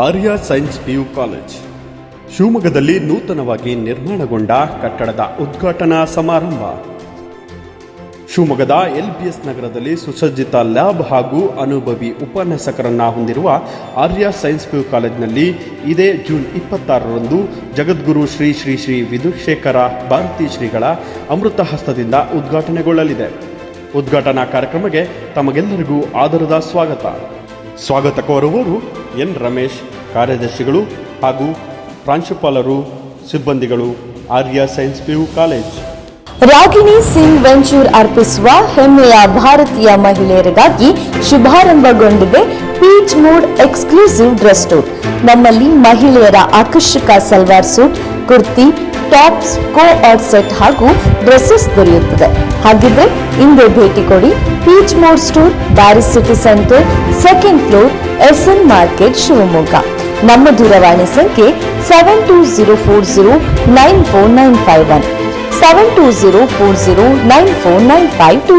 ಆರ್ಯ science PU college ಶಿವಮೊಗ್ಗದಲ್ಲಿ ನೂತನವಾಗಿ ನಿರ್ಮಾಣಗೊಂಡ ಕಟ್ಟಡದ ಉದ್ಘಾಟನಾ ಸಮಾರಂಭ. ಶಿವಮೊಗ್ಗದ LBS ನಗರದಲ್ಲಿ ಸುಸಜ್ಜಿತ ಲ್ಯಾಬ್ ಹಾಗೂ ಅನುಭವಿ ಉಪನ್ಯಾಸಕರನ್ನ ಹೊಂದಿರುವ ಆರ್ಯ ಸೈನ್ಸ್ PU ಕಾಲೇಜಿನಲ್ಲಿ ಇದೇ ಜೂನ್ 26ರಂದು ಜಗದ್ಗುರು ಶ್ರೀ ಶ್ರೀ ಶ್ರೀ ವಿಧುಶೇಖರ ಭಾರತಿ ಶ್ರೀಗಳ ಅಮೃತ ಹಸ್ತದಿಂದ ಉದ್ಘಾಟನೆಗೊಳ್ಳಲಿದೆ. ಉದ್ಘಾಟನಾ ಕಾರ್ಯಕ್ರಮಕ್ಕೆ ತಮಗೆಲ್ಲರಿಗೂ ಆದರದ ಸ್ವಾಗತ ಕೋರುವವರು ಎನ್ ರಮೇಶ್, ಕಾರ್ಯದರ್ಶಿಗಳು ಹಾಗೂ ಪ್ರಾಂಶುಪಾಲರು, ಸಿಬ್ಬಂದಿಗಳು, Arya science PU college. Ragini Singh venture ಅರ್ಪಿಸುವ ಹೆಮ್ಮೆಯ ಭಾರತೀಯ ಮಹಿಳೆಯರಿಗಾಗಿ ಶುಭಾರಂಭಗೊಂಡಿದೆ peach mood exclusive dress store. ನಮ್ಮಲ್ಲಿ ಮಹಿಳೆಯರ ಆಕರ್ಷಕ salwar suit, kurti, tops, co-ord set ಹಾಗೂ ಡ್ರೆಸ್ಸಸ್ ದೊರೆಯುತ್ತದೆ. ಹಾಗಿದ್ರೆ ಇಂದೇ ಭೇಟಿ ಕೊಡಿ peach mood store, Bearys city centre, 2nd floor, SN market, Shivamogga. ನಮ್ಮ ದೂರವಾಣಿ ಸಂಖ್ಯೆ 7204094951 7204094952.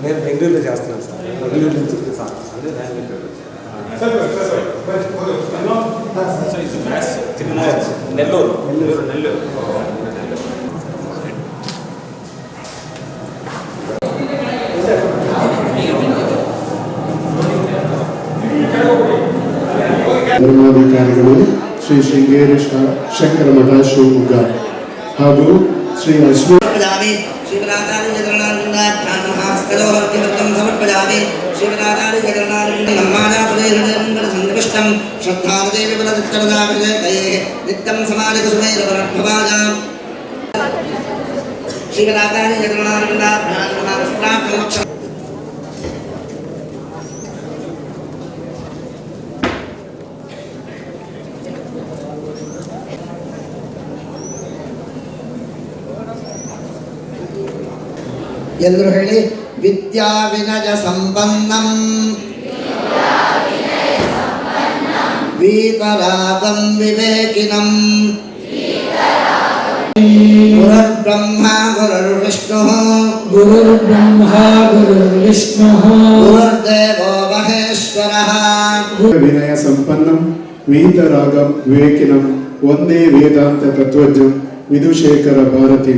నేను బెంగళూరులో చేస్తున్నాను సార్. బెంగళూరు నుంచి నెల్లూరు. ಧರ್ಮಾಧಿಕಾರಿಗಳು ಶ್ರೀ ಶೃಂಗೇರಿ ಶಂಕರ ಮಠ ಶಿವಮೊಗ್ಗ ಹಾಗೂ ಶ್ರೀ ಅಶ್ವ शिवराधारि जगन्नाथाभ्यां समर्पयामि. शिवराधारि जगन्नाथमानापुरेहृदयं श्रद्धादेवी बलचित्तरदाभिजयतये नित्यं समाजकुसुमेरवरभवाजाम्. शिवराधारि जगन्नाथाभ्यां ಎಲ್ಲರೂ ಹೇಳಿ. ವಿದ್ಯಾ ವಿನಯ ಸಂಪನ್ನಂ ವೀತರಾಗಂ ವಿವೇಕಿನಂ ಗುರುರ್ಬ್ರಹ್ಮ ಗುರುರ್ವಿಷ್ಣು ಗುರುರ್ದೇವೋ ಮಹೇಶ್ವರಃ. ವಿನಯ ಸಂಪನ್ನಂ ವೀತರಾಗಂ ವಿವೇಕಿನಂ ವಂದೇ ವೇದಾಂತ ತತ್ವಜ್ಞಂ ವಿಧುಶೇಖರ ಭಾರತಿ.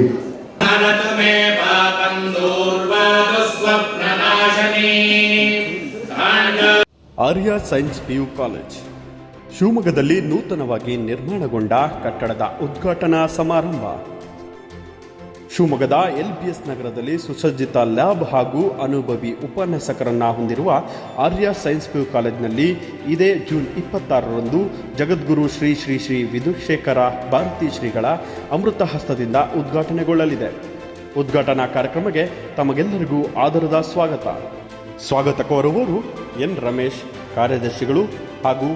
ಆರ್ಯ ಸೈನ್ಸ್ PU ಕಾಲೇಜ್ ಶಿವಮೊಗ್ಗದಲ್ಲಿ ನೂತನವಾಗಿ ನಿರ್ಮಾಣಗೊಂಡ ಕಟ್ಟಡದ ಉದ್ಘಾಟನಾ ಸಮಾರಂಭ. ಶಿವಮೊಗ್ಗದ LBS ನಗರದಲ್ಲಿ ಸುಸಜ್ಜಿತ ಲ್ಯಾಬ್ ಹಾಗೂ ಅನುಭವಿ ಉಪನ್ಯಾಸಕರನ್ನ ಹೊಂದಿರುವ ಆರ್ಯ ಸೈನ್ಸ್ PU ಕಾಲೇಜಿನಲ್ಲಿ ಇದೇ ಜೂನ್ 26ರಂದು ಜಗದ್ಗುರು ಶ್ರೀ ಶ್ರೀ ಶ್ರೀ ವಿಧುಶೇಖರ ಭಾರತಿ ಶ್ರೀಗಳ ಅಮೃತ ಹಸ್ತದಿಂದ ಉದ್ಘಾಟನೆಗೊಳ್ಳಲಿದೆ. ಉದ್ಘಾಟನಾ ಕಾರ್ಯಕ್ರಮಕ್ಕೆ ತಮಗೆಲ್ಲರಿಗೂ ಆದರದ ಸ್ವಾಗತ ಕೋರುವವರು ಎನ್ ರಮೇಶ್, ಕಾರ್ಯದರ್ಶಿಗಳು ಹಾಗೂ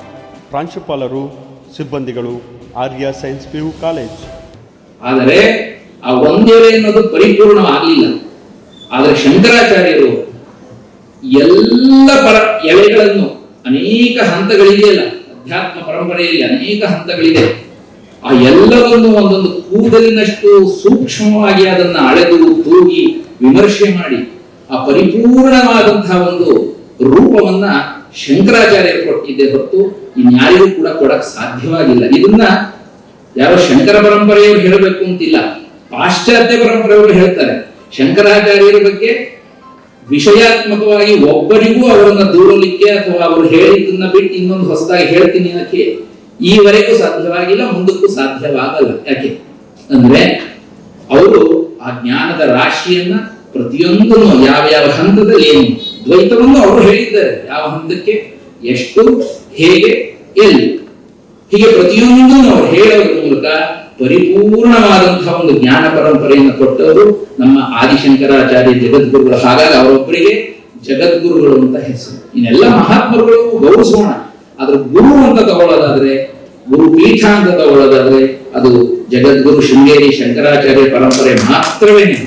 ಪ್ರಾಂಶುಪಾಲರು, ಸಿಬ್ಬಂದಿಗಳು, ಆರ್ಯ ಸೈನ್ಸ್ PU ಕಾಲೇಜ್. ಆದರೆ ಆ ಒಂದೆಲೆ ಅನ್ನೋದು ಪರಿಪೂರ್ಣವಾಗಲಿಲ್ಲ. ಆದರೆ ಶಂಕರಾಚಾರ್ಯರು ಎಲ್ಲ ಎಲೆಗಳನ್ನು ಅನೇಕ ಹಂತಗಳಿದೆಯಲ್ಲ, ಅಧ್ಯಾತ್ಮ ಪರಂಪರೆಯಲ್ಲಿ ಅನೇಕ ಹಂತಗಳಿದೆ. ಆ ಎಲ್ಲವನ್ನು ಒಂದೊಂದು ಕೂದಲಿನಷ್ಟು ಸೂಕ್ಷ್ಮವಾಗಿ ಅದನ್ನ ಅಳೆದು ತೂಗಿ ವಿಮರ್ಶೆ ಮಾಡಿ ಆ ಪರಿಪೂರ್ಣವಾದಂತಹ ಒಂದು ರೂಪವನ್ನ ಶಂಕರಾಚಾರ್ಯರು ಕೊಟ್ಟಿದ್ದೆ ಹೊರತು ಇನ್ಯಾರಿಗೂ ಕೂಡ ಕೊಡಕ್ ಸಾಧ್ಯವಾಗಿಲ್ಲ. ಇದನ್ನ ಯಾರೋ ಶಂಕರ ಪರಂಪರೆಯವರು ಹೇಳಬೇಕು ಅಂತಿಲ್ಲ, ಪಾಶ್ಚಾತ್ಯ ಪರಂಪರೆಯವರು ಹೇಳ್ತಾರೆ. ಶಂಕರಾಚಾರ್ಯರ ಬಗ್ಗೆ ವಿಷಯಾತ್ಮಕವಾಗಿ ಒಬ್ಬರಿಗೂ ಅವರನ್ನ ದೂರಲಿಕ್ಕೆ ಅಥವಾ ಅವರು ಹೇಳಿದ್ದನ್ನ ಬಿಟ್ಟು ಇನ್ನೊಂದು ಹೊಸದಾಗಿ ಹೇಳ್ತೀನಿ ಅನ್ನಕ್ಕೆ ಈವರೆಗೂ ಸಾಧ್ಯವಾಗಿಲ್ಲ, ಮುಂದಕ್ಕೂ ಸಾಧ್ಯವಾಗಲ್ಲ. ಯಾಕೆ ಅಂದ್ರೆ ಅವರು ಆ ಜ್ಞಾನದ ರಾಶಿಯನ್ನ ಪ್ರತಿಯೊಂದನ್ನು ಯಾವ ಹಂತದಲ್ಲಿ ಏನು ದ್ವೈತವನ್ನು ಅವರು ಹೇಳಿದ್ದಾರೆ, ಯಾವ ಹಂತಕ್ಕೆ ಎಷ್ಟು ಹೇಗೆ ಎಲ್ಲಿ? ಹೀಗೆ ಪ್ರತಿಯೊಂದು ನಾವು ಹೇಳೋದ್ರ ಮೂಲಕ ಪರಿಪೂರ್ಣವಾದಂತಹ ಒಂದು ಜ್ಞಾನ ಪರಂಪರೆಯನ್ನು ಕೊಟ್ಟವರು ನಮ್ಮ ಆದಿಶಂಕರಾಚಾರ್ಯ ಜಗದ್ಗುರುಗಳು. ಹಾಗಾಗಿ ಅವರೊಬ್ಬರಿಗೆ ಜಗದ್ಗುರುಗಳು ಅಂತ ಹೆಸರು. ಇನ್ನೆಲ್ಲ ಮಹಾತ್ಮರುಗಳು ಗೌರವಿಸೋಣ, ಆದ್ರೆ ಗುರು ಅಂತ ತಗೊಳ್ಳೋದಾದ್ರೆ, ಗುರು ಪೀಠ ಅಂತ ತಗೊಳ್ಳೋದಾದ್ರೆ ಅದು ಜಗದ್ಗುರು ಶೃಂಗೇರಿ ಶಂಕರಾಚಾರ್ಯ ಪರಂಪರೆ ಮಾತ್ರವೇ.